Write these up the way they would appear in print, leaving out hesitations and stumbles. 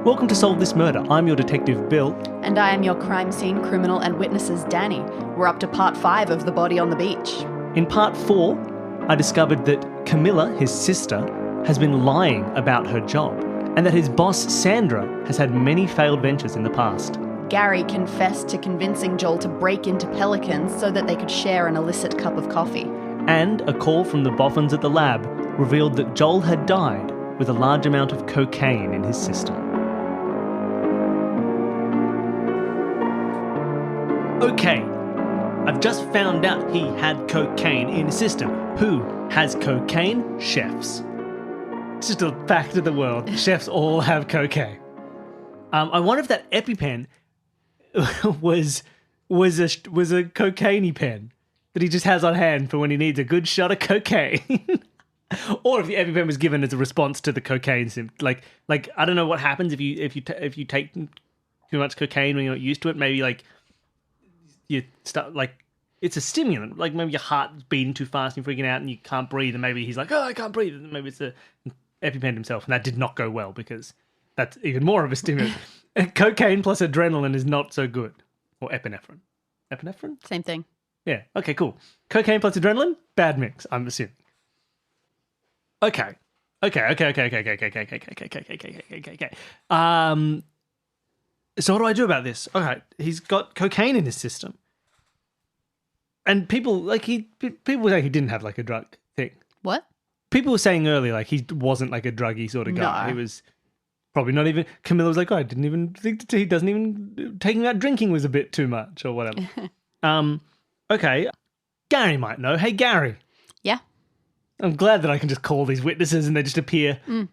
Welcome to Solve This Murder. I'm your detective, Bill. And I am your crime scene criminal and witnesses, Dani. We're up to part 5 of The Body on the Beach. In part 4, I discovered that Camilla, his sister, has been lying about her job and that his boss, Sandra, has had many failed ventures in the past. Gary confessed to convincing Joel to break into Pelicans so that they could share an illicit cup of coffee. And a call from the Boffins at the lab revealed that Joel had died with a large amount of cocaine in his system. Okay, I've just found out he had cocaine in his system. Who has cocaine? Chefs. It's just a fact of the world. Chefs all have cocaine. I wonder if that EpiPen was a cocaine pen that he just has on hand for when he needs a good shot of cocaine. Or if the EpiPen was given as a response to the cocaine like I don't know what happens if you take too much cocaine when you're not used to it. Maybe like you start like it's a stimulant. Like maybe your heart's beating too fast and you're freaking out and you can't breathe. And maybe he's like, oh, I can't breathe. And maybe it's the EpiPen himself, and that did not go well because that's even more of a stimulant. Cocaine plus adrenaline is not so good. Or epinephrine. Epinephrine? Same thing. Yeah. Okay, cool. Cocaine plus adrenaline? Bad mix, I'm assuming. Okay. So what do I do about this? Okay, he's got cocaine in his system. And people say he didn't have like a drug thing. What? People were saying earlier like he wasn't like a druggy sort of guy. No. He was probably not even. Camilla was like, oh, I didn't even think he doesn't even taking out drinking was a bit too much or whatever. Okay. Gary might know. Hey, Gary. Yeah. I'm glad that I can just call these witnesses and they just appear. Mm.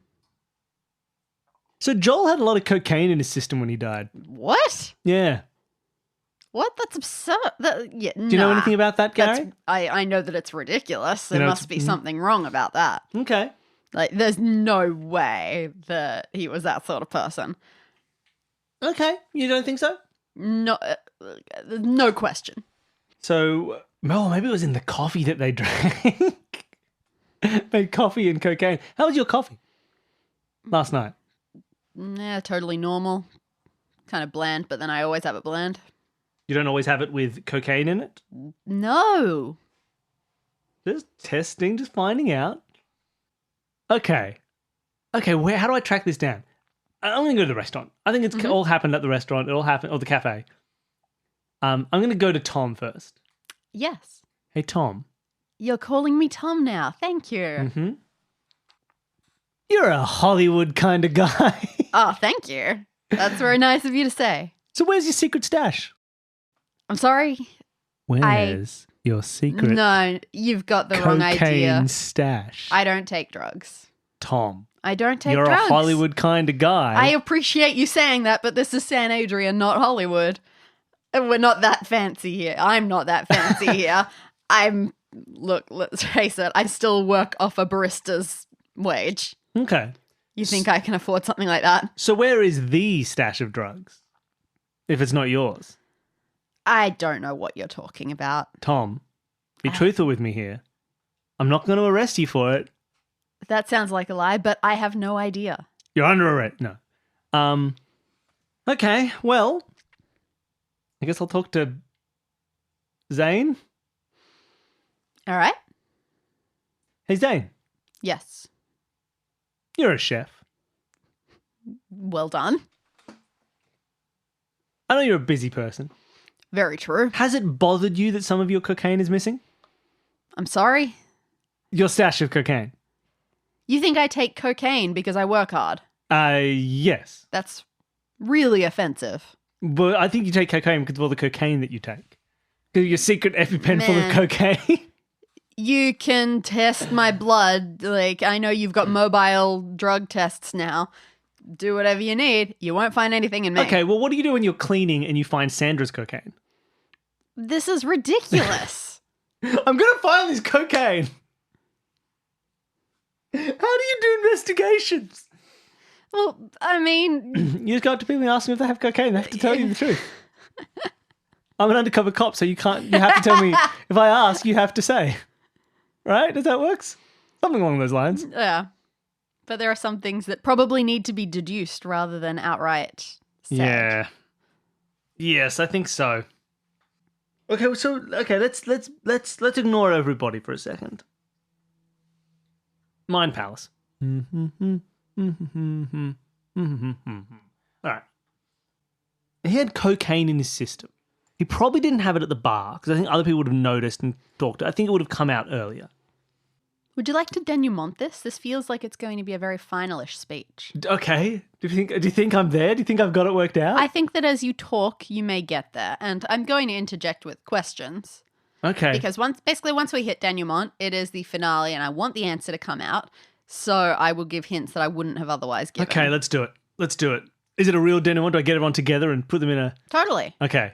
So Joel had a lot of cocaine in his system when he died. What? Yeah. What? That's absurd. Do you know anything about that, Gary? I know that it's ridiculous. There You know, must be something wrong about that. Okay. Like, there's no way that he was that sort of person. Okay. You don't think so? No, no question. So, well, maybe it was in the coffee that they drank. Made coffee and cocaine. How was your coffee last night? Yeah, totally normal. Kind of bland, but then I always have it bland. You don't always have it with cocaine in it? No. Just testing, just finding out. Okay, how do I track this down? I'm going to go to the restaurant. I think it's all happened at the restaurant. It all happened, or the cafe. I'm going to go to Tom first. Yes. Hey, Tom. You're calling me Tom now. Thank you. Mm-hmm. You're a Hollywood kind of guy. Oh, thank you. That's very nice of you to say. So where's your secret stash? I'm sorry. Where's your secret No, you've got the wrong idea. cocaine stash? I don't take drugs. Tom. I don't take You're drugs. a Hollywood kind of guy. I appreciate you saying that, but this is San Adrian, not Hollywood. And we're not that fancy here. I'm not that fancy here. Look, let's face it, I still work off a barista's wage. Okay. You think I can afford something like that? So where is the stash of drugs? If it's not yours. I don't know what you're talking about. Tom, be truthful with me here. I'm not going to arrest you for it. That sounds like a lie, but I have no idea. You're under arrest. No. Okay, well, I guess I'll talk to Zane. All right? Hey, Zane, Yes. you're a chef. Well done. I know you're a busy person. Very true. Has it bothered you that some of your cocaine is missing? I'm sorry. Your stash of cocaine? You think I take cocaine because I work hard? Yes. That's really offensive. But I think you take cocaine because of all the cocaine that you take. Because your secret EpiPen full of Man. cocaine. You can test my blood. Like, I know you've got mobile drug tests now. Do whatever you need. You won't find anything in me. Okay, well, what do you do when you're cleaning and you find Sandra's cocaine? This is ridiculous. I'm going to find this cocaine. How do you do investigations? Well, I mean... You just go up to people and ask them if they have cocaine. They have to tell you the truth. I'm an undercover cop, so you have to tell me. If I ask, you have to say. Right? Does that work? Something along those lines. Yeah. But there are some things that probably need to be deduced rather than outright said. Yeah. Yes, I think so. Okay, let's ignore everybody for a second. Mind Palace. All right. He had cocaine in his system. He probably didn't have it at the bar because I think other people would have noticed and talked. I think it would have come out earlier. Would you like to denouement this? This feels like it's going to be a very finalish speech. Okay. Do you think I'm there? Do you think I've got it worked out? I think that as you talk, you may get there. And I'm going to interject with questions. Okay. Because once we hit denouement, it is the finale and I want the answer to come out. So I will give hints that I wouldn't have otherwise given. Okay, let's do it. Is it a real denouement? Do I get everyone together and put them in a... Totally. Okay.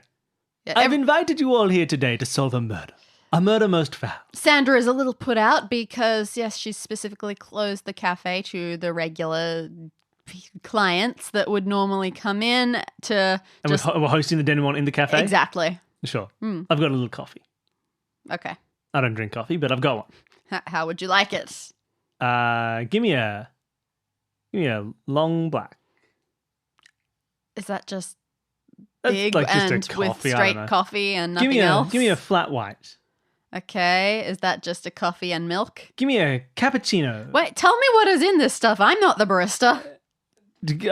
Yeah, I've invited you all here today to solve a murder. A murder most foul. Sandra is a little put out because, yes, she's specifically closed the cafe to the regular clients that would normally come in to And we're hosting the denouement in the cafe? Exactly. Sure. I've got a little coffee. Okay. I don't drink coffee, but I've got one. How would you like it? Give me a long black. Is that just That's big like just a and with coffee, I straight don't know. coffee and nothing else? Give me a flat white. Okay, is that just a coffee and milk? Give me a cappuccino. Wait, tell me what is in this stuff. I'm not the barista.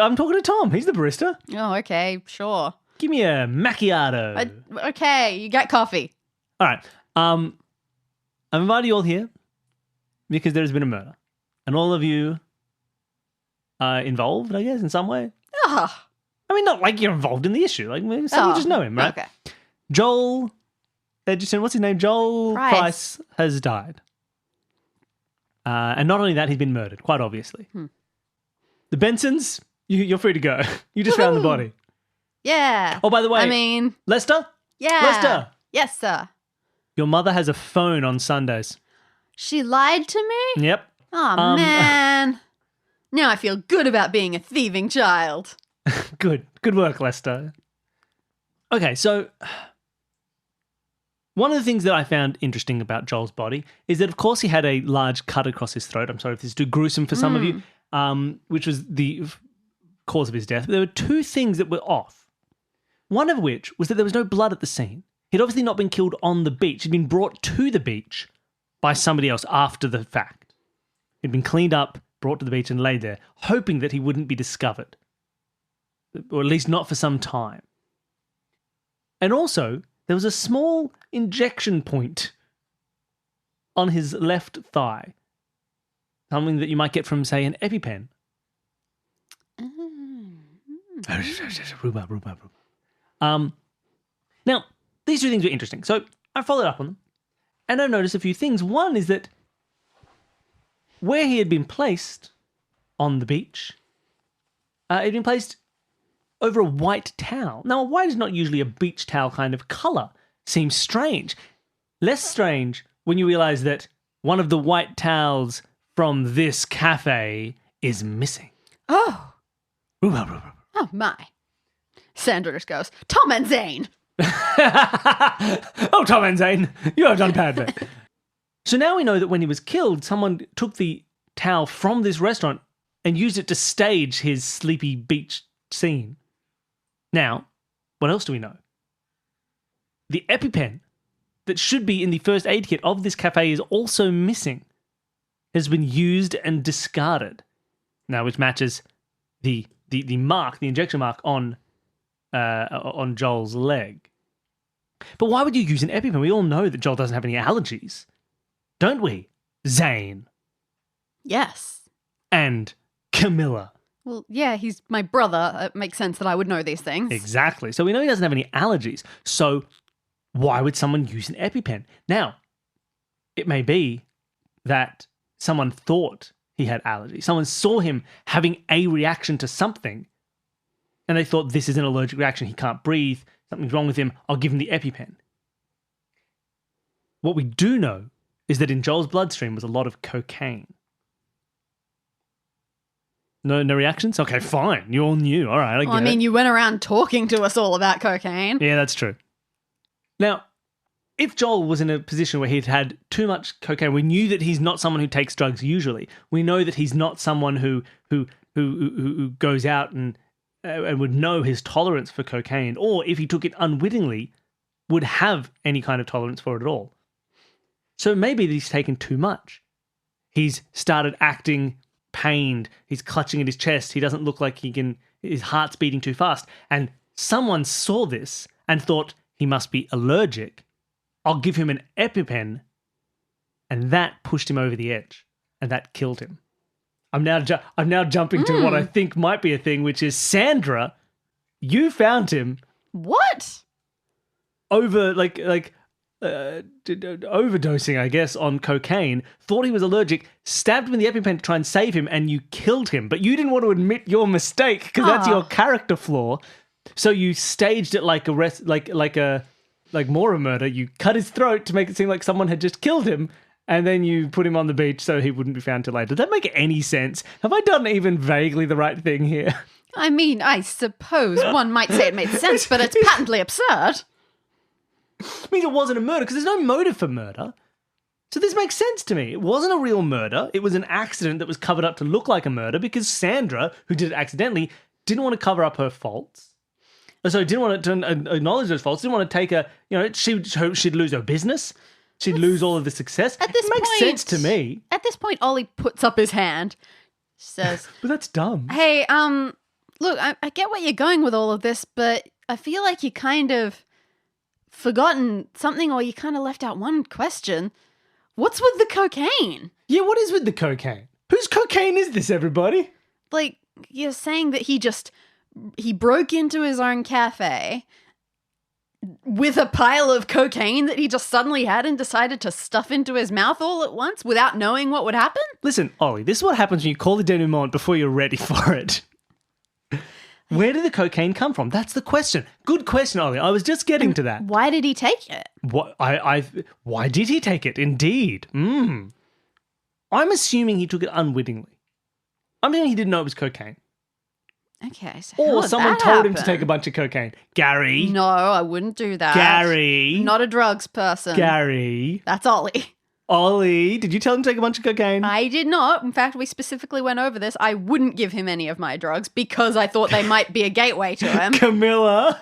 I'm talking to Tom. He's the barista. Oh, okay, sure. Give me a macchiato. Okay, you get coffee. All right. I've invited you all here because there's been a murder. And all of you are involved, I guess, in some way. Ah. I mean, not like you're involved in the issue. Like, you just know him, right? Okay. Joel Edgerton, what's his name? Joel Price has died. And not only that, he's been murdered, quite obviously. The Bensons, you're free to go. You just found the body. Yeah. Oh, by the way, I mean, Lester? yeah. Lester! Yes, sir. Your mother has a phone on Sundays. She lied to me? Yep. Oh, man. Now I feel good about being a thieving child. Good work, Lester. Okay, so one of the things that I found interesting about Joel's body is that, of course, he had a large cut across his throat. I'm sorry if this is too gruesome for some of you, which was the cause of his death. But there were two things that were off. One of which was that there was no blood at the scene. He'd obviously not been killed on the beach. He'd been brought to the beach by somebody else after the fact. He'd been cleaned up, brought to the beach and laid there, hoping that he wouldn't be discovered. Or at least not for some time. And also, there was a small injection point on his left thigh. Something that you might get from, say, an EpiPen. Now, these two things were interesting. So I followed up on them. And I noticed a few things. One is that where he had been placed on the beach, he'd been placed over a white towel. Now, a white is not usually a beach towel kind of colour. Seems strange. Less strange when you realise that one of the white towels from this cafe is missing. Oh. Oh, my. Sandra just goes, Tom and Zane. Oh, Tom and Zane, you have done badly. So now we know that when he was killed, someone took the towel from this restaurant and used it to stage his sleepy beach scene. Now, what else do we know? The EpiPen that should be in the first aid kit of this cafe is also missing. It has been used and discarded. Now, which matches the mark, the injection mark on Joel's leg. But why would you use an EpiPen? We all know that Joel doesn't have any allergies. Don't we? Zane. Yes. And Camilla. Well, yeah, he's my brother. It makes sense that I would know these things. Exactly. So we know he doesn't have any allergies. So why would someone use an EpiPen? Now, it may be that someone thought he had allergies. Someone saw him having a reaction to something and they thought this is an allergic reaction. He can't breathe. Something's wrong with him. I'll give him the EpiPen. What we do know is that in Joel's bloodstream was a lot of cocaine. No reactions? Okay, fine. You all knew. All right, I get it. You went around talking to us all about cocaine. Yeah, that's true. Now, if Joel was in a position where he'd had too much cocaine, we knew that he's not someone who takes drugs usually. We know that he's not someone who goes out and would know his tolerance for cocaine, or if he took it unwittingly, would have any kind of tolerance for it at all. So maybe he's taken too much. He's started acting pained. He's clutching at his chest. He doesn't look like his heart's beating too fast. And someone saw this and thought he must be allergic. I'll give him an EpiPen. And that pushed him over the edge. And that killed him. I'm now jumping to what I think might be a thing, which is Sandra, you found him. What? Overdosing, I guess, on cocaine, thought he was allergic, stabbed him in the EpiPen to try and save him, and you killed him. But you didn't want to admit your mistake because that's your character flaw. So you staged it like more a murder. You cut his throat to make it seem like someone had just killed him, and then you put him on the beach so he wouldn't be found till later. Does that make any sense? Have I done even vaguely the right thing here? I mean, I suppose one might say it made sense, but it's patently absurd. It means it wasn't a murder because there's no motive for murder. So this makes sense to me. It wasn't a real murder. It was an accident that was covered up to look like a murder because Sandra, who did it accidentally, didn't want to cover up her faults. So didn't want to acknowledge those faults. Didn't want to take she'd lose her business. She'd lose all of the success. It makes sense to me. At this point, Ollie puts up his hand, says, "But that's dumb." Hey, look, I get where you're going with all of this, but I feel like you kind of forgotten something, or you kind of left out one question. What's with the cocaine? Yeah, what is with the cocaine? Whose cocaine is this, everybody? Like, you're saying that he broke into his own cafe with a pile of cocaine that he just suddenly had and decided to stuff into his mouth all at once without knowing what would happen? Listen, Ollie, this is what happens when you call the denouement before you're ready for it. Where did the cocaine come from? That's the question. Good question, Ollie. I was just getting to that. Why did he take it? Why did he take it? Indeed. I'm assuming he took it unwittingly. I'm assuming he didn't know it was cocaine. Okay, so or someone told him to take a bunch of cocaine. Gary. No, I wouldn't do that. Gary. Not a drugs person. Gary. That's Ollie. Ollie, did you tell him to take a bunch of cocaine? I did not. In fact, we specifically went over this. I wouldn't give him any of my drugs because I thought they might be a gateway to him. Camilla,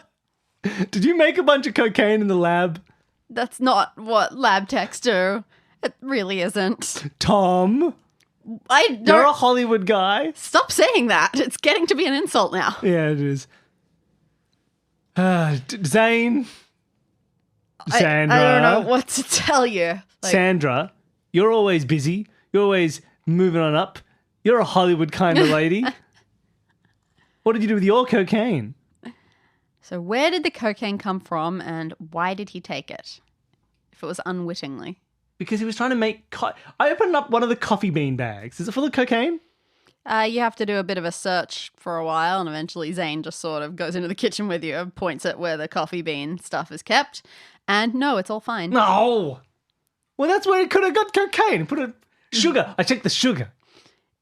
did you make a bunch of cocaine in the lab? That's not what lab techs do. It really isn't. Tom, you're a Hollywood guy. Stop saying that. It's getting to be an insult now. Yeah, it is. Zane. Sandra. I don't know what to tell you. Sandra, you're always busy. You're always moving on up. You're a Hollywood kind of lady. What did you do with your cocaine? So where did the cocaine come from and why did he take it? If it was unwittingly. Because he was trying to make... I opened up one of the coffee bean bags. Is it full of cocaine? You have to do a bit of a search for a while, and eventually Zane just sort of goes into the kitchen with you and points at where the coffee bean stuff is kept. And no, it's all fine. No! Well, that's where he could have got cocaine. Put a sugar. I checked the sugar.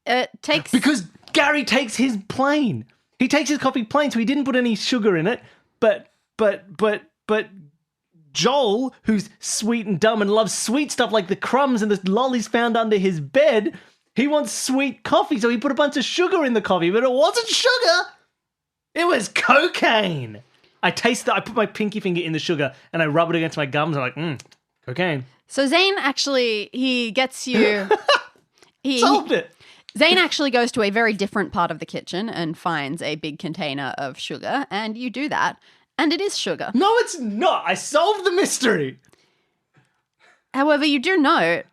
It takes... Because Gary takes his plain. He takes his coffee plain, so he didn't put any sugar in it. But Joel, who's sweet and dumb and loves sweet stuff like the crumbs and the lollies found under his bed, he wants sweet coffee, so he put a bunch of sugar in the coffee, but it wasn't sugar. It was cocaine. I put my pinky finger in the sugar and I rub it against my gums. I'm like, cocaine. So Zane actually, he gets you... Solved it. Zane actually goes to a very different part of the kitchen and finds a big container of sugar, and you do that, and it is sugar. No, it's not. I solved the mystery. However, you do note,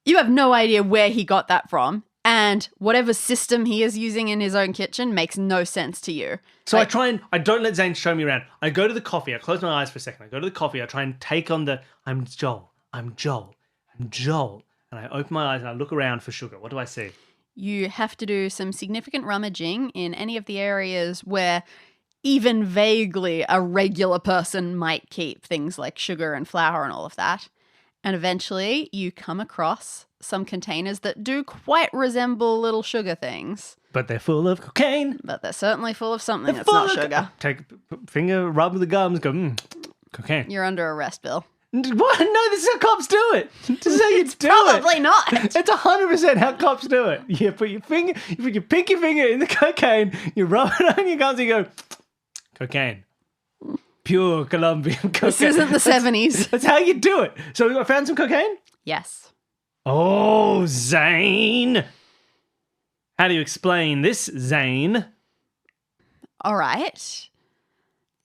you have no idea where he got that from, and whatever system he is using in his own kitchen makes no sense to you. So I don't let Zane show me around. I go to the coffee. I close my eyes for a second. I go to the coffee. I try and take on I'm Joel. And I open my eyes and I look around for sugar. What do I see? You have to do some significant rummaging in any of the areas where even vaguely a regular person might keep things like sugar and flour and all of that. And eventually you come across some containers that do quite resemble little sugar things. But they're full of cocaine. But they're certainly full of something that's not sugar. Take finger, rub the gums, go, cocaine. You're under arrest, Bill. What? No, this is how cops do it. This is how you do Probably it. not. It's 100% how cops do it. You put your pinky finger in the cocaine, you rub it on your gums, and you go, cocaine. Pure Colombian cocaine. This isn't the 70s. That's how you do it. So I found some cocaine? Yes. Oh, Zane. How do you explain this, Zane? All right.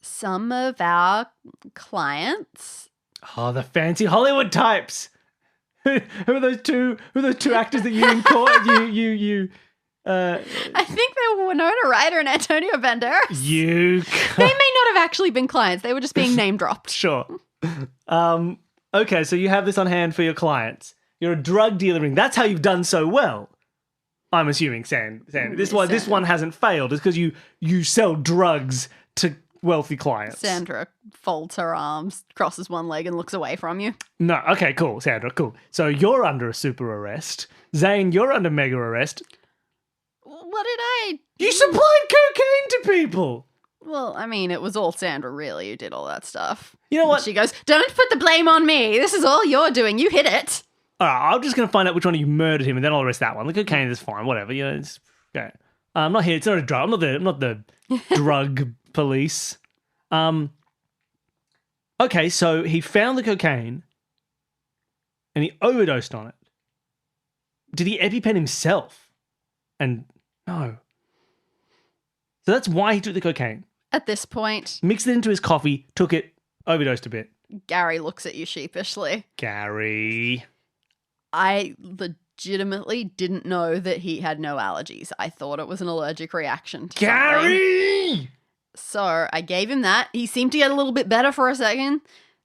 Some of our clients. Oh, the fancy Hollywood types. Who are those two? Who are those two actors that you in court? I think they were Winona Ryder and Antonio Banderas. They may not have actually been clients. They were just being name dropped. Sure. Okay, so you have this on hand for your clients. You're a drug dealer ring. That's how you've done so well. I'm assuming, Sandy. This one hasn't failed. It's because you sell drugs to wealthy clients. Sandra folds her arms, crosses one leg, and looks away from you. No, okay, cool, Sandra, cool. So you're under a super arrest. Zane, you're under mega arrest. What did I do? You supplied cocaine to people. Well, I mean, it was all Sandra, really, who did all that stuff. You know what? And she goes, don't put the blame on me. This is all you're doing. You hit it. All right, I'm just going to find out which one of you murdered him, and then I'll arrest that one. The cocaine is fine, whatever. You know, it's okay. I'm not here. It's not a drug. I'm not the drug police. Okay, so he found the cocaine, and he overdosed on it. Did he EpiPen himself? And no. So that's why he took the cocaine. At this point, Mixed it into his coffee, took it, overdosed a bit. Gary looks at you sheepishly. Gary. I legitimately didn't know that he had no allergies. I thought it was an allergic reaction to something. Gary! So I gave him that. He seemed to get a little bit better for a second.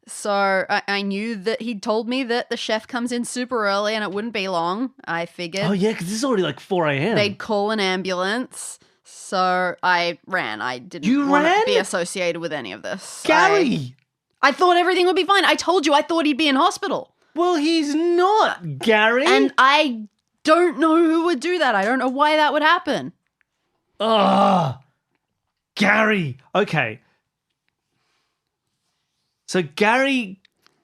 So I knew that he'd told me that the chef comes in super early and it wouldn't be long. I figured Oh, yeah, because this is already like 4 a.m. they'd call an ambulance. So I ran. I didn't You want ran? to be associated with any of this. Gary! I thought everything would be fine. I told you I thought he'd be in hospital. Well, he's not, Gary. And I don't know who would do that. I don't know why that would happen. Ugh. Gary. Okay. So Gary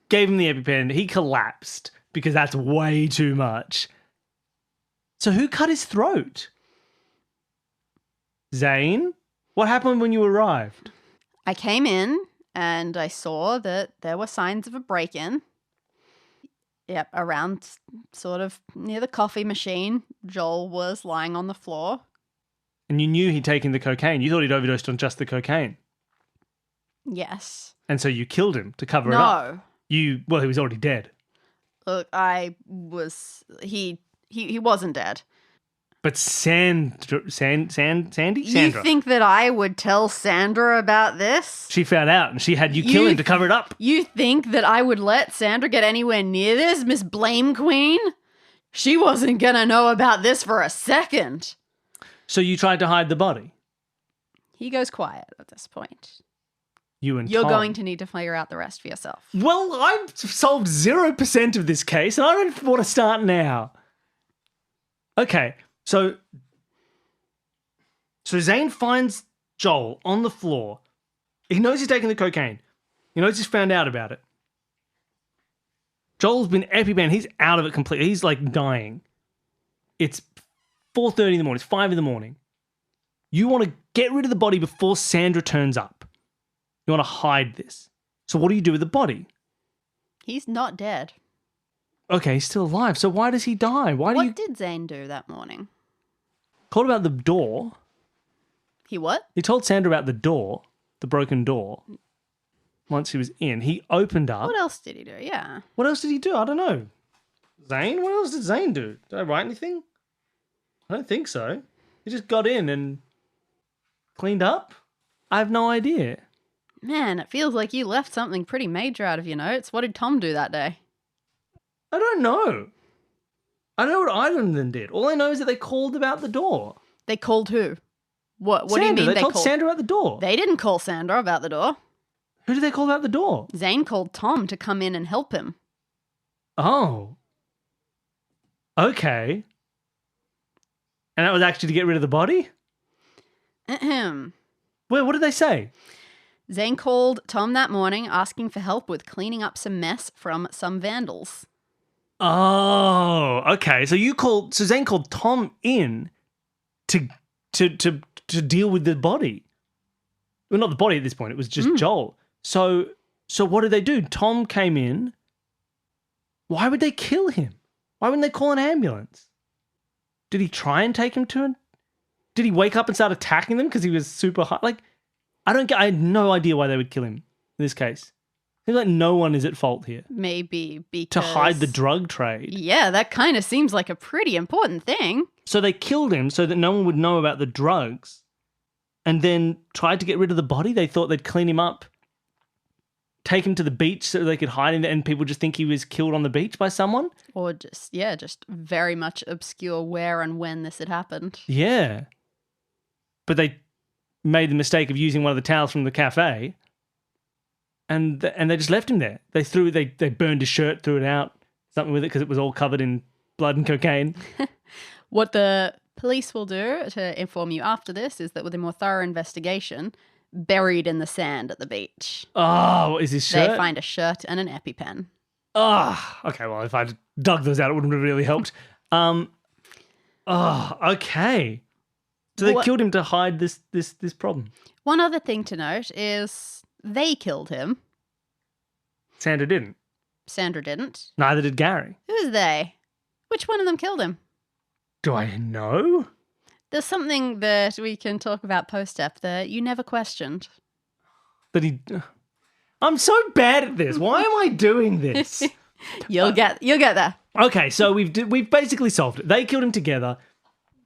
gave him the EpiPen. He collapsed because that's way too much. So who cut his throat? Zane? What happened when you arrived? I came in and I saw that there were signs of a break-in. Yep, around sort of near the coffee machine. Joel was lying on the floor. And you knew he'd taken the cocaine. You thought he'd overdosed on just the cocaine. Yes. And so you killed him to cover it up. No. Well, he was already dead. Look, he wasn't dead. But Sandy? You Sandra. think that I would tell Sandra about this? She found out and she had you kill him to cover it up. You think that I would let Sandra get anywhere near this, Miss Blame Queen? She wasn't gonna know about this for a second. So you tried to hide the body? He goes quiet at this point. You're You're going to need to figure out the rest for yourself. Well, I've solved 0% of this case and I don't want to start now. Okay, so Zane finds Joel on the floor. He knows he's taking the cocaine. He knows he's found out about it. Joel's been EpiPen. He's out of it completely. He's like dying. It's 4:30 in the morning. It's 5 in the morning. You want to get rid of the body before Sandra turns up. You want to hide this. So what do you do with the body? He's not dead. Okay, he's still alive. So why does he die? What did Zane do that morning? Called about the door. He what? He told Sandra about the door, the broken door. Once he was in, he opened up. What else did he do? Yeah. What else did he do? I don't know. Zane? What else did Zane do? Did I write anything? I don't think so. He just got in and cleaned up? I have no idea. Man, it feels like you left something pretty major out of your notes. What did Tom do that day? I don't know. I don't know what either of them did. All I know is that they called about the door. They called who? What Sandra, do you mean they told called? Sandra about the door. They didn't call Sandra about the door. Who did they call about the door? Zane called Tom to come in and help him. Oh. Okay. And that was actually to get rid of the body? Ahem. Well, what did they say? Zane called Tom that morning asking for help with cleaning up some mess from some vandals. Oh, okay. So Zane called Tom in to deal with the body. Well, not the body at this point. It was just Joel. So what did they do? Tom came in. Why would they kill him? Why wouldn't they call an ambulance? Did he try and take him to him? Did he wake up and start attacking them because he was super high? Like, I had no idea why they would kill him in this case. Seems like no one is at fault here. Maybe because... To hide the drug trade. Yeah, that kind of seems like a pretty important thing. So they killed him so that no one would know about the drugs and then tried to get rid of the body. They thought they'd clean him up, take him to the beach so they could hide him and people just think he was killed on the beach by someone. Or just very much obscure where and when this had happened. Yeah. But they made the mistake of using one of the towels from the cafe and they just left him there. They burned his shirt, threw it out, something with it because it was all covered in blood and cocaine. What the police will do to inform you after this is that with a more thorough investigation, buried in the sand at the beach. Oh, is his shirt? They find a shirt and an EpiPen. Oh, okay. Well, if I dug those out, it wouldn't have really helped. Okay. So they killed him to hide this problem. One other thing to note is they killed him. Sandra didn't. Sandra didn't. Neither did Gary. Who's they? Which one of them killed him? Do I know? There's something that we can talk about post-ep that you never questioned. I'm so bad at this. Why am I doing this? You'll get there. Okay, so we've basically solved it. They killed him together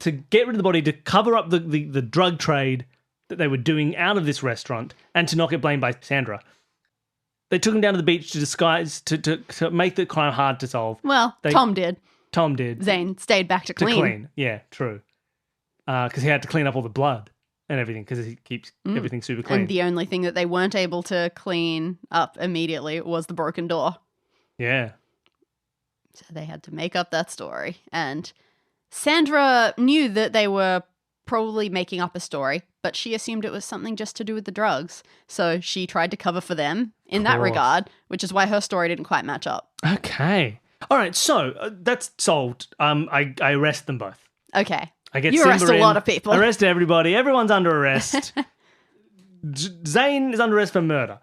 to get rid of the body, to cover up the drug trade that they were doing out of this restaurant and to not get blamed by Sandra. They took him down to the beach to disguise, to make the crime hard to solve. Well, Tom did. Tom did. Zane stayed back to clean. Yeah, true. Because he had to clean up all the blood and everything because he keeps everything super clean. And the only thing that they weren't able to clean up immediately was the broken door. Yeah. So they had to make up that story. And Sandra knew that they were probably making up a story, but she assumed it was something just to do with the drugs. So she tried to cover for them in that regard, which is why her story didn't quite match up. Okay. All right, so that's solved. I arrest them both. Okay. I get you arrest a lot of people. Arrest everybody. Everyone's under arrest. Zane is under arrest for murder.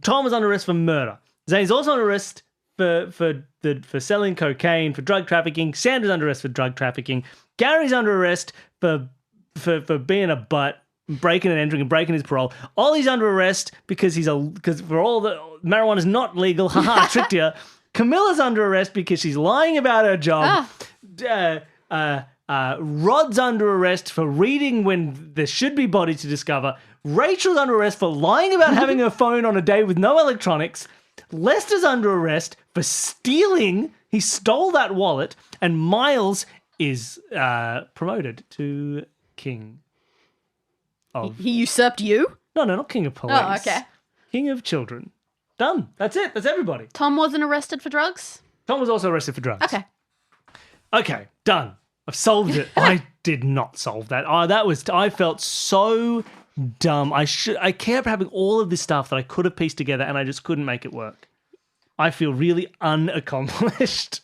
Tom is under arrest for murder. Zane's also under arrest for selling cocaine, for drug trafficking. Sandra's under arrest for drug trafficking. Gary's under arrest for being a butt, breaking and entering and breaking his parole. Ollie's under arrest because for all the marijuana is not legal. Haha, I tricked you. Camilla's under arrest because she's lying about her job. Rod's under arrest for reading when there should be bodies to discover. Rachel's under arrest for lying about having her phone on a day with no electronics. Lester's under arrest for stealing. He stole that wallet. And Miles is promoted to king of... He usurped you? No, not king of police. Oh, okay. King of children. Done. That's it. That's everybody. Tom wasn't arrested for drugs? Tom was also arrested for drugs. Okay, done. I've solved it. I did not solve that. I felt so dumb. I kept having all of this stuff that I could have pieced together and I just couldn't make it work. I feel really unaccomplished.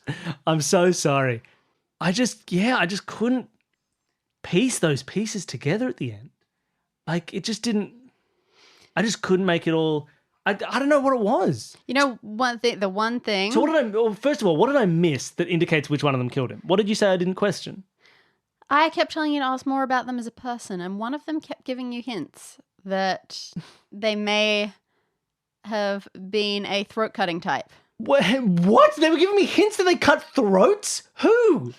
I'm so sorry. I just couldn't piece those pieces together at the end. Like it just didn't, I just couldn't make it all. I don't know what it was. You know, the one thing... So first of all, what did I miss that indicates which one of them killed him? What did you say I didn't question? I kept telling you to ask more about them as a person, and one of them kept giving you hints that they may have been a throat-cutting type. What? They were giving me hints that they cut throats? Who?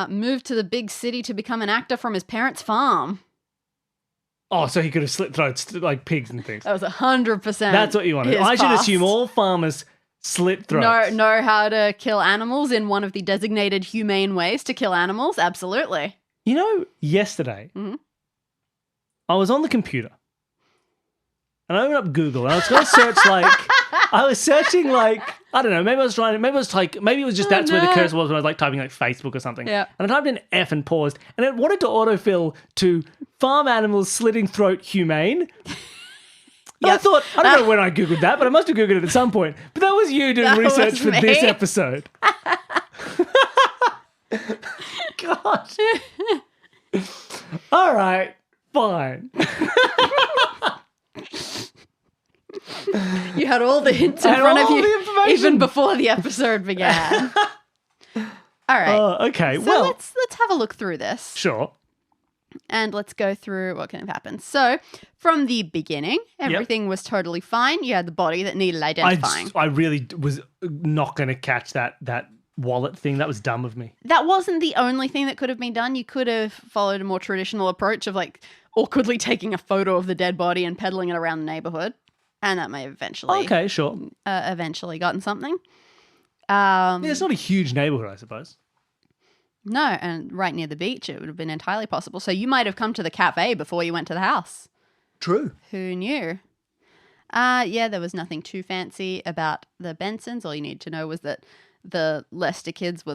Moved to the big city to become an actor from his parents' farm. Oh, so he could have slit throats like pigs and things. That was 100%. That's what you wanted. I should assume all farmers slit throats. Know how to kill animals in one of the designated humane ways to kill animals? Absolutely. You know, yesterday, I was on the computer and I opened up Google and I was going to search I don't know, maybe it was just that's where the cursor was when I was like typing like Facebook or something. Yeah. And I typed in F and paused and it wanted to autofill to farm animals slitting throat humane. I thought, I don't know when I Googled that, but I must have Googled it at some point. But that was you doing That research was for me. this episode. God. All right, fine. You had all the hints in I had front of all you the information. even before the episode began. All right. Oh, okay. So Well, let's have a look through this. sure. And let's go through what can have happened. So, from the beginning, everything was totally fine. You had the body that needed identifying. I really was not going to catch that wallet thing. That was dumb of me. That wasn't the only thing that could have been done. You could have followed a more traditional approach of like awkwardly taking a photo of the dead body and peddling it around the neighborhood. And that may have eventually, Okay, sure. eventually gotten something. Yeah, it's not a huge neighborhood, I suppose. No, and right near the beach, it would have been entirely possible. So you might have come to the cafe before you went to the house. True. Who knew? Yeah, there was nothing too fancy about the Bensons. All you need to know was that the Benson kids were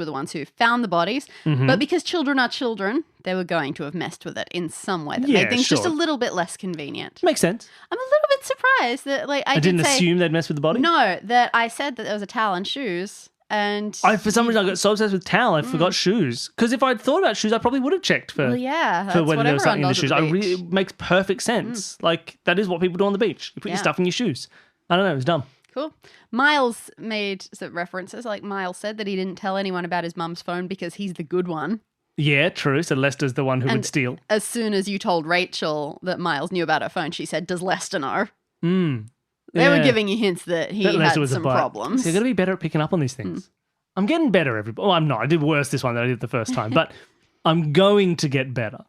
the ones who found the bodies. Mm-hmm. But because children are children, they were going to have messed with it in some way that Yeah, made things just a sure. little bit less convenient. Makes sense. I'm a little bit surprised that I didn't did say, assume they'd mess with the body. No, that I said that there was a towel and shoes. And For some reason, I got so obsessed with towel, I forgot shoes. Because if I'd thought about shoes, I probably would have checked for, well, yeah, that's for whether what there was something in the everyone shoes. does at the beach. It makes perfect sense. Like, that is what people do on the beach. You put your Yeah. stuff in your shoes. I don't know, it was dumb. Cool. Miles made some references. Like Miles said that he didn't tell anyone about his mum's phone because he's the good one. Yeah, true. So Lester's the one who would steal. As soon as you told Rachel that Miles knew about her phone, she said, "Does Lester know?" They were giving you hints that he had some problems. So you've got to be better at picking up on these things. I'm getting better, everybody. Well, I'm not. I did worse this one than I did the first time, but I'm going to get better.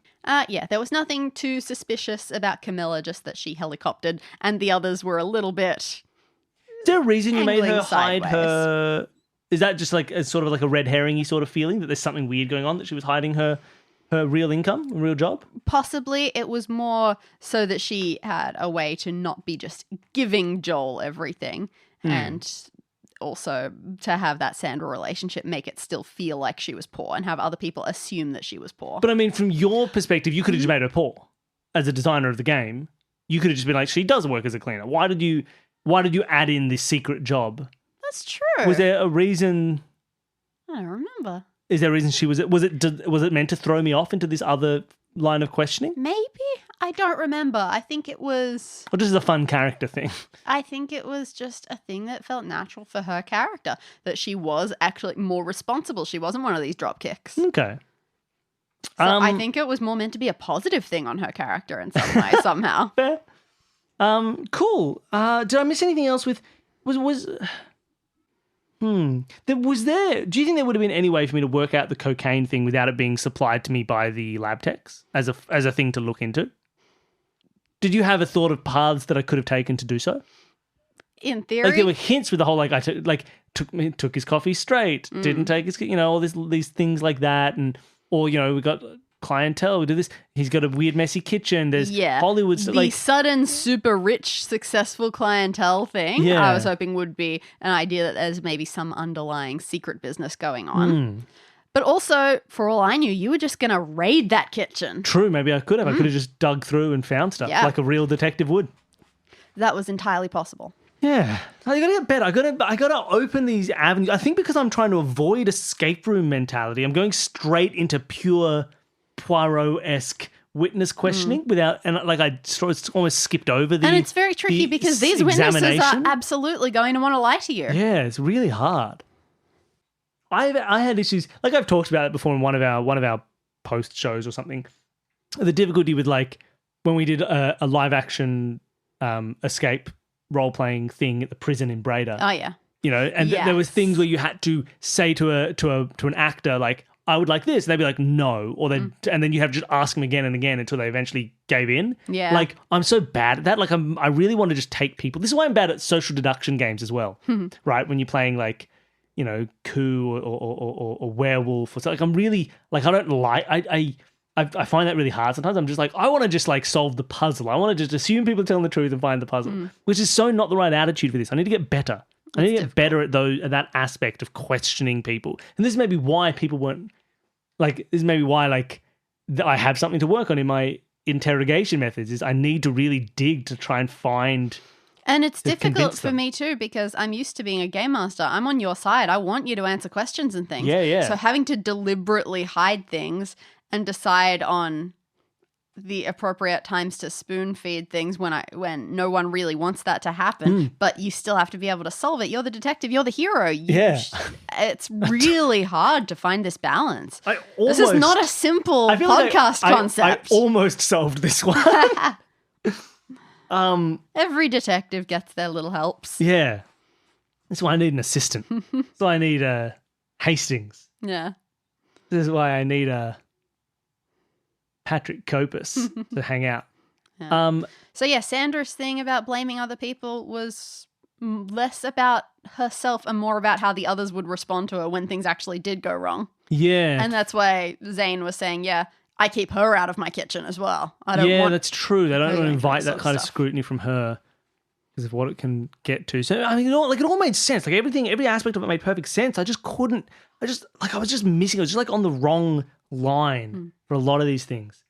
Yeah, there was nothing too suspicious about Camilla, just that she helicoptered, and the others were a little bit. Is there a reason you made her Angling hide sideways. her? Is that just like a sort of like a red herring-y sort of feeling that there's something weird going on, that she was hiding her real income, real job? Possibly it was more so that she had a way to not be just giving Joel everything, and also to have that Sandra relationship make it still feel like she was poor and have other people assume that she was poor. But I mean, from your perspective, you could have just made her poor. As a designer of the game, you could have just been like, she does work as a cleaner. Why did you add in this secret job? That's true. Was there a reason? I don't remember. Is there a reason she was it meant to throw me off into this other line of questioning? Maybe? I don't remember. I think it was... Or just as a fun character thing? I think it was just a thing that felt natural for her character, that she was actually more responsible. She wasn't one of these drop kicks. Okay. So I think it was more meant to be a positive thing on her character in some way, somehow. Fair. Cool. Did I miss anything else with... Do you think there would have been any way for me to work out the cocaine thing without it being supplied to me by the lab techs as a thing to look into? Did you have a thought of paths that I could have taken to do so? In theory... Like there were hints with the whole took his coffee straight, didn't take his, all these things like that, and we got clientele, we do this. He's got a weird messy kitchen. There's Hollywood stuff. The sudden super rich successful clientele thing I was hoping would be an idea that there's maybe some underlying secret business going on. But also, for all I knew, you were just going to raid that kitchen. True, maybe I could have. I could have just dug through and found stuff like a real detective would. That was entirely possible. Yeah, I gotta get better. I gotta open these avenues. I think because I'm trying to avoid escape room mentality, I'm going straight into pure Poirot-esque witness questioning without, and I almost skipped over the. And it's very tricky because these witnesses are examination. Absolutely going to want to lie to you. Yeah, it's really hard. I had issues, like I've talked about it before in one of our post shows or something. The difficulty with when we did a live action escape role playing thing at the prison in Breda. Oh yeah. And there was things where you had to say to an actor like, I would like this, and they'd be like, no, or and then you have to just ask them again and again until they eventually gave in. Yeah. Like I'm so bad at that. Like I really want to just take people. This is why I'm bad at social deduction games as well. Right? When you're playing coup or werewolf or something. I'm really I don't like I find that really hard sometimes. I'm just like, I want to just solve the puzzle. I want to just assume people are telling the truth and find the puzzle, which is so not the right attitude for this. I need to get better. I need to get better at that aspect of questioning people. And this may be why people weren't this may be why I have something to work on in my interrogation methods is I need to really dig to try and find. And it's to difficult convince for them. me too because I'm used to being a game master. I'm on your side. I want you to answer questions and things. Yeah. So having to deliberately hide things and decide on the appropriate times to spoon feed things when no one really wants that to happen, but you still have to be able to solve it. You're the detective. You're the hero. It's really hard to find this balance. This is not a simple podcast concept. I almost solved this one. Every detective gets their little helps. Yeah. That's why I need an assistant. That's why I need Hastings. Yeah. This is why I need Patrick Copus to hang out. Yeah. So yeah, Sandra's thing about blaming other people was less about herself and more about how the others would respond to her when things actually did go wrong. Yeah. And that's why Zane was saying, yeah, I keep her out of my kitchen as well. I don't want that's true. They don't want to invite that kind of stuff. scrutiny from her because of what it can get to. So, I mean, it all made sense. Like every aspect of it made perfect sense. I was just missing. I was just like on the wrong line for a lot of these things.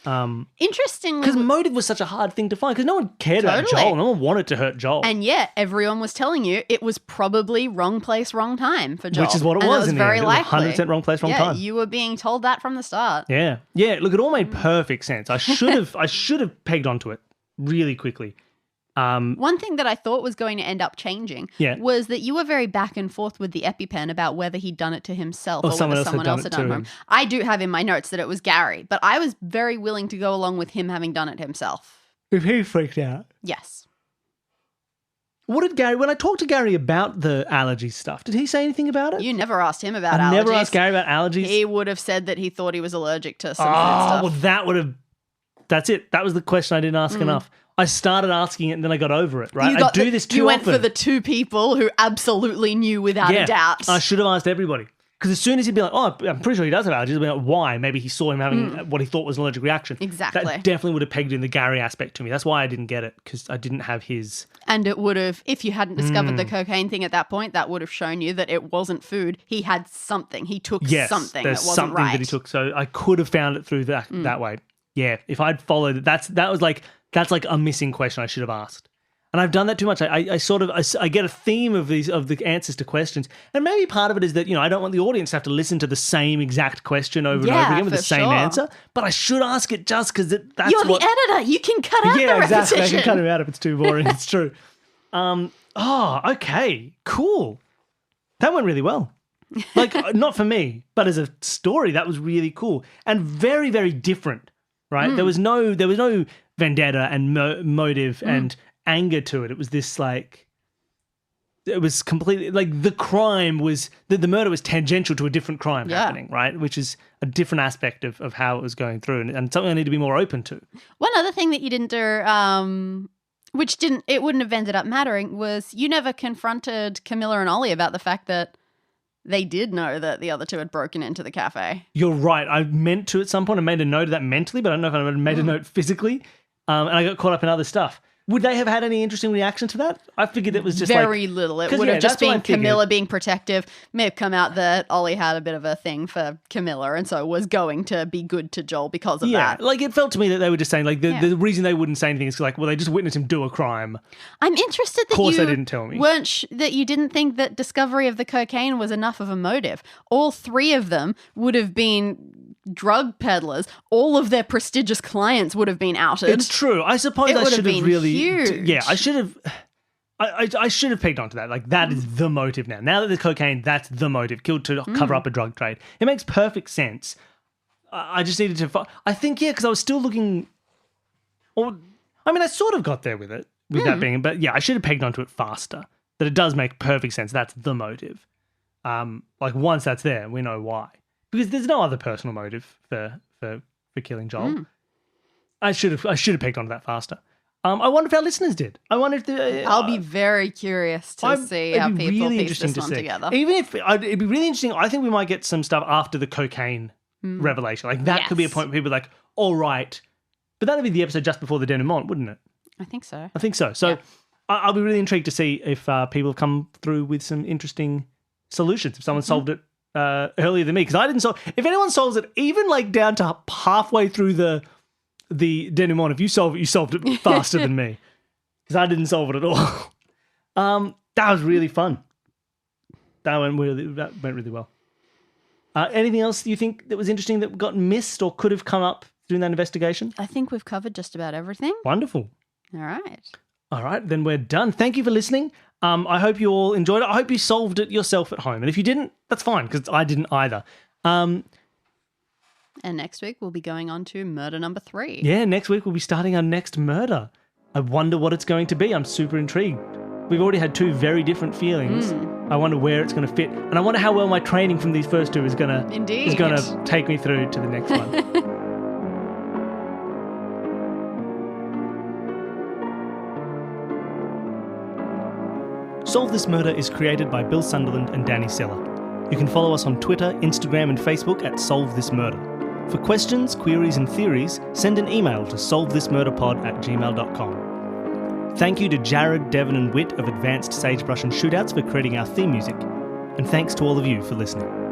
Interestingly, because motive was such a hard thing to find because no one cared about Joel. No one wanted to hurt Joel. And yet everyone was telling you it was probably wrong place, wrong time for Joel. Which is what it was in very the end. It was likely. 100% wrong place, wrong time. You were being told that from the start. Yeah. Look, it all made perfect sense. I should have pegged onto it really quickly. One thing that I thought was going to end up changing was that you were very back and forth with the EpiPen about whether he'd done it to himself or whether someone else had done it to him. I do have in my notes that it was Gary, but I was very willing to go along with him having done it himself. If he freaked out. Yes. What did Gary, when I talked to Gary about the allergy stuff, did he say anything about it? You never asked him about allergies. I never asked Gary about allergies. He would have said that he thought he was allergic to some food stuff. Well, that's it. That was the question I didn't ask enough. I started asking it and then I got over it, right? I do this too often. You went for the two people who absolutely knew without a doubt. I should have asked everybody. Because as soon as he'd be like, oh, I'm pretty sure he does have allergies, I'd be like, why? Maybe he saw him having what he thought was an allergic reaction. Exactly. That definitely would have pegged in the Gary aspect to me. That's why I didn't get it, because I didn't have his... And it would have, if you hadn't discovered the cocaine thing at that point, that would have shown you that it wasn't food. He had something. He took something that wasn't something right. that he took. So I could have found it through that way. Yeah, if I'd followed it, that's like a missing question I should have asked. And I've done that too much. I get a theme of the answers to questions. And maybe part of it is that, I don't want the audience to have to listen to the same exact question over and over again with the same answer. But I should ask it just because that's You're the editor. You can cut out the repetition. Yeah, exactly. I can cut it out if it's too boring. It's true. Okay. Cool. That went really well. Like, not for me, but as a story, that was really cool. And very, very different, right? There was no vendetta and motive and anger to it. It was this it was completely the crime was the murder was tangential to a different crime happening, right? Which is a different aspect of how it was going through and something I need to be more open to. One other thing that you didn't do, which it wouldn't have ended up mattering, was you never confronted Camilla and Ollie about the fact that they did know that the other two had broken into the cafe. You're right. I meant to at some point. I made a note of that mentally, but I don't know if I made a note physically. And I got caught up in other stuff. Would they have had any interesting reaction to that? I figured it was just very little. It would have just been Camilla being protective. May have come out that Ollie had a bit of a thing for Camilla and so was going to be good to Joel because of that. Yeah, it felt to me that they were just saying, the reason they wouldn't say anything is they just witnessed him do a crime. I'm interested that of course they didn't tell me. That you didn't think that discovery of the cocaine was enough of a motive. All three of them would have been drug peddlers. All of their prestigious clients would have been outed. It's true. I suppose I should have really... huge. Yeah, I should have... I should have pegged onto that. That is the motive now. Now that there's cocaine, that's the motive. Killed to cover up a drug trade. It makes perfect sense. I just needed to... I think, because I was still looking... I sort of got there with it, with that being... But yeah, I should have pegged onto it faster. That it does make perfect sense. That's the motive. Once that's there, we know why. Because there's no other personal motive for killing Joel. I should have pegged onto that faster. I wonder if our listeners did. I wonder if I'll be very curious to see how people piece this one together. Even if it'd be really interesting. I think we might get some stuff after the cocaine revelation. That could be a point where people are like, all right. But that'd be the episode just before the denouement, wouldn't it? I think so. I think so. So I'll be really intrigued to see if people have come through with some interesting solutions. If someone solved it earlier than me, because I didn't solve. If anyone solves it, even down to halfway through the the denouement. If you solve it, you solved it faster than me. Because I didn't solve it at all. That was really fun. That went really well. Anything else you think that was interesting that got missed or could have come up during that investigation? I think we've covered just about everything. Wonderful. All right, then we're done. Thank you for listening. I hope you all enjoyed it. I hope you solved it yourself at home. And if you didn't, that's fine, because I didn't either. And next week we'll be going on to murder number 3. Yeah, next week we'll be starting our next murder. I wonder what it's going to be. I'm super intrigued. We've already had 2 very different feelings. I wonder where it's going to fit. And I wonder how well my training from these first 2 is going to take me through to the next one. Solve This Murder is created by Bill Sunderland and Dani Siller. You can follow us on Twitter, Instagram and Facebook at Solve This Murder. For questions, queries and theories, send an email to solvethismurderpod@gmail.com. Thank you to Jared, Devon and Whit of Advanced Sagebrush and Shootouts for creating our theme music. And thanks to all of you for listening.